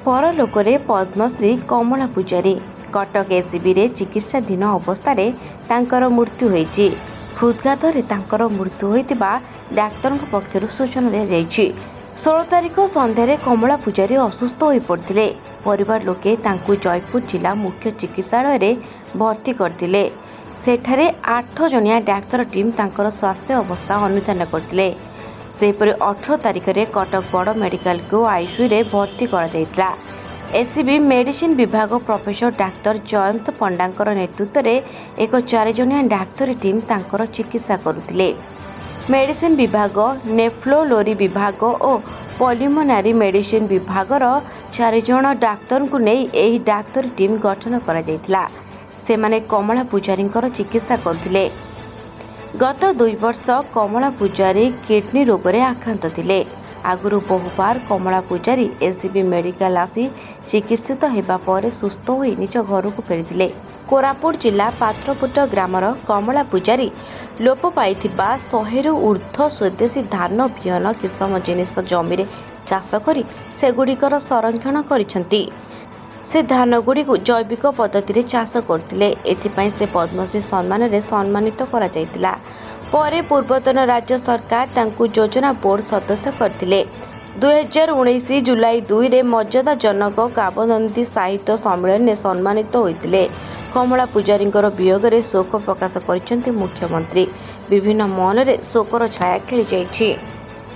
परलोकरे पद्मश्री कमला पूजारी कटक एसीबी चिकित्साधीन अवस्था तांकर मृत्यु होईछि। हृदघातरे तांकर मृत्यु होइतिबा डाक्तर पक्षरु सूचना दिया जायछि। 16 तारिख संध्यारे कमला पूजारी असुस्थ होई पड़थिले। परिवार लोके तांकु जयपुर जिला मुख्य चिकित्सालय रे भर्ती करथिले। सेठारे 8 जणिया डाक्तर टीम तांकर स्वास्थ्य अवस्था अनुधान करथिले। सेपरि 18 तारिख रे कटक बड़ मेडिकल को आईसीयू रे भर्ती करा जायतिला। एसीबी मेडिसिन विभाग प्रोफेसर डाक्तर जयंत पंडांकर नेतृत्व रे एक 4 जणिया डाक्तर टीम तांकर चिकित्सा करुथिले। मेडिसिन विभाग, नेफ्रोलोजी विभाग और पल्मोनारी मेडिसिन विभागर 4 जण डाक्तर को नहीं एही डाक्तर टीम गठन करा जायतिला। सेमाने कमला पूजारींकर चिकित्सा करुथिले। गत 2 वर्ष कमला पूजारी किडनी रोग रे आक्रांत थिले। आगुरु बहुबार कमला पूजारी एसीबी मेडिकल आसी चिकित्सित हेबा पर सुस्थ होई निज घर को फेरिथिले। कोरापुट जिला पात्रपुट ग्रामर कमला पूजारी लोप पाइथिबा 100 रु ऊर्ध्व स्वदेशी धान बिहन किसम जिनिस जमी चाष करी सेगुड़िकर संरक्षण करिसेंती। से धान गुड़ी जैविक पद्धति चाष करथिले। एथिपाई से पद्मश्री सम्मान रे सम्मानित करा जायतिला। परे पूर्वतन राज्य सरकार तांकु योजना बोर्ड सदस्य करथिले। 2019 जुलाई 2 रे मर्यादा जनक काबदंती साहित्य सम्मेलन में सम्मानित होइतिले। कमला पूजारींकर वियोग रे शोक प्रकाश करिसेंती मुख्यमंत्री। विभिन्न महल रे शोकर छाया खेली जायछि।